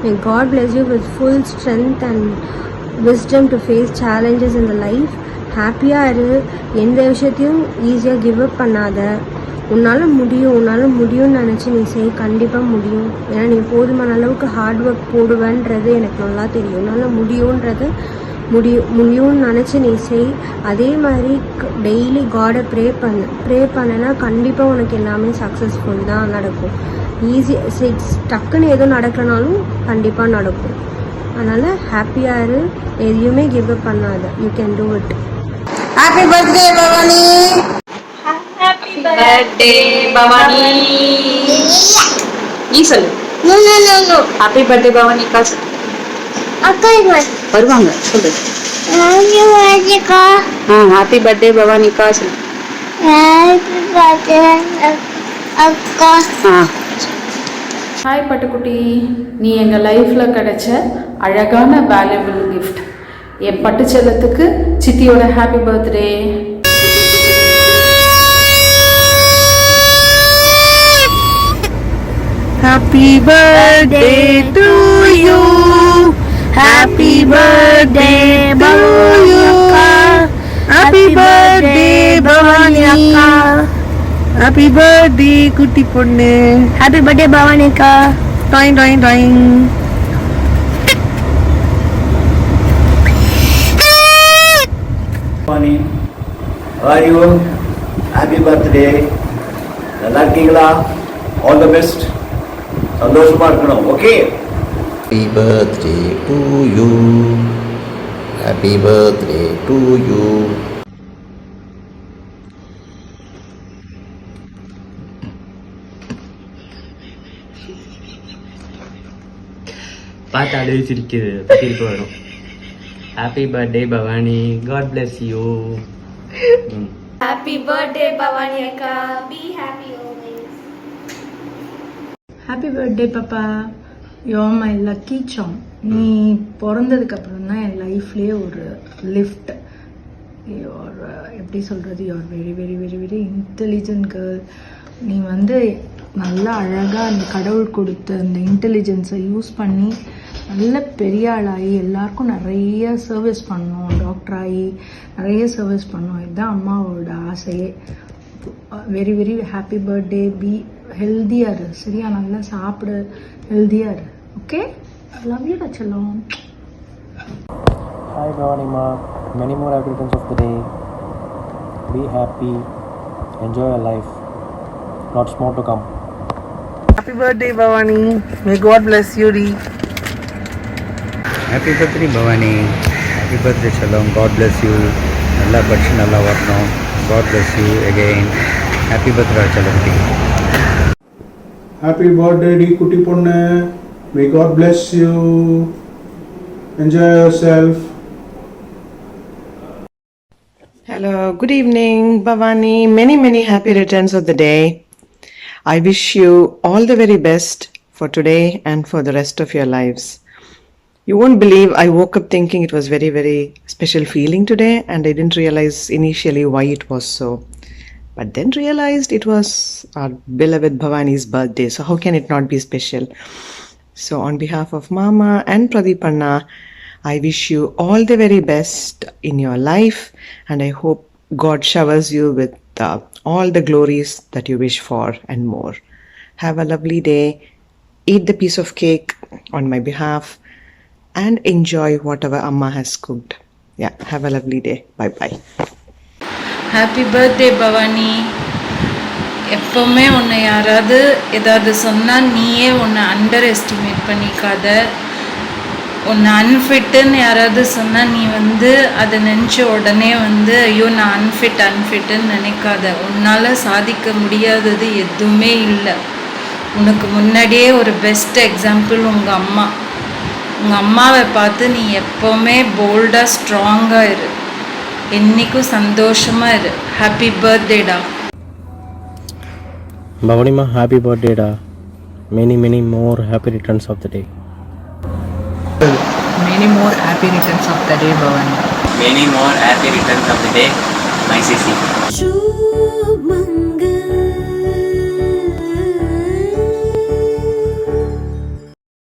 May God bless you with full strength and wisdom to face challenges in the life. ஹாப்பியாக இரு, எந்த விஷயத்தையும் ஈஸியாக கிவ் அப் பண்ணாத. உன்னால் முடியும்னு நினச்சி நீ செய், கண்டிப்பாக முடியும். ஏன்னா நீ போதுமான அளவுக்கு ஹார்ட் ஒர்க் போடுவேன்றது எனக்கு நல்லா தெரியும். உன்னால் முடியும்னு நினச்சி நீ செய். அதே மாதிரி டெய்லி காடை ப்ரே பண்ணனா கண்டிப்பாக உனக்கு எல்லாமே சக்ஸஸ்ஃபுல் தான் நடக்கும். டக்குன்னு எதுவும் நடக்கனாலும் கண்டிப்பாக நடக்கும். அதனால் ஹாப்பியாக இரு, எதையுமே கிவ் அப் பண்ணாத. You can do it. Happy birthday Bhavani. Happy birthday Bhavani. நீ சொல்லு. No happy birthday Bhavani. காசு அக்கா வருவாங்க, சொல்லு. Happy birthday Bhavani. காசு அக்கா. ஹாய் பட்டுக்குட்டி, நீ எங்கள் லைஃப்பில் கிடைச்ச அழகான வேல்யூபிள் கிஃப்ட். என் பட்டு செல்லத்துக்கு சித்தியோட happy birthday. Happy birthday to you. Happy birthday to you. Happy birthday Bhavani akka. Happy birthday kutti ponnu. Happy birthday Bhavani akka. Toing toing toing. Bhavani, how are you? Happy birthday. நல்லா இருக்கீங்களா? All the best. சந்தோஷமா இருக்கணும். Okay. Happy birthday to you. Happy birthday to you. பார்த்தாலே சிரிக்குது, பத்திரிக்கை வரும். Happy birthday Bhavani, god bless you. Happy birthday Bhavani akka. Be happy always. Happy birthday பாப்பா, you're my lucky charm. நீ பிறந்ததுக்கப்புறம் தான் என் லைஃப்லேயே ஒரு லிஃப்ட். யூஆர் எப்படி சொல்கிறது, you're very very very very intelligent girl. நீ நல்லா அழகாக அந்த கடவுள் கொடுத்த அந்த இன்டெலிஜென்ஸை யூஸ் பண்ணி நல்ல பெரிய ஆளாகி எல்லாருக்கும் நிறைய சர்வீஸ் பண்ணணும், டாக்டராகி நிறைய சர்வீஸ் பண்ணணும். இதுதான் அம்மாவோட ஆசையே. Very very happy birthday. Be ஹெல்த்தியாக இரு, சரியா? நல்லா சாப்பிடு, ஹெல்த்தியாக இரு. ஓகே, லவ் யூ செல்லம். Hi Bhavani Ma, many more happy returns of the day. Be happy, enjoy your life. Lots more to come. Happy birthday Bhavani. May God bless you. Happy birthday Bhavani. Happy birthday Shalom. God bless you. நல்லா படிச்சு நல்லா வரணும். God bless you again. Happy birthday Shalom. Happy birthday di kutti ponnu. May God bless you. Enjoy yourself. Hello, good evening Bhavani. Many happy returns of the day. I wish you all the very best for today and for the rest of your lives. You won't believe I woke up thinking it was very very special feeling today, and I didn't realize initially why it was so. But then realized it was our beloved Bhavani's birthday, so how can it not be special? So on behalf of Mama and Pradeep Anna, I wish you all the very best in your life, and I hope God showers you with all the glories that you wish for and more. Have a lovely day. Eat the piece of cake on my behalf and enjoy whatever Amma has cooked. Yeah, have a lovely day. Bye bye. Happy birthday Bhavani. எப்போவுமே உன்னை யாராவது ஏதாவது சொன்னால் நீயே உன்னை under estimate பண்ணிக்காத. உன்னை அன்ஃபிட்டுன்னு யாராவது சொன்னால் நீ அதை நினச்ச உடனே ஐயோ நான் அன்ஃபிட்டுன்னு நினைக்காத. உன்னால் சாதிக்க முடியாதது எதுவுமே இல்லை. உனக்கு முன்னாடியே ஒரு பெஸ்ட் எக்ஸாம்பிள் உங்கள் அம்மா. உங்கள் அம்மாவை பார்த்து நீ எப்போவுமே போல்டாக ஸ்ட்ராங்காக இரு, என்றைக்கும் சந்தோஷமாக இரு. ஹாப்பி பர்த்டேடா Bhavani Ma, happy birthday da. Many more happy returns of the day. Many more happy returns of the day Bhavani. Many more happy returns of the day, my sissy.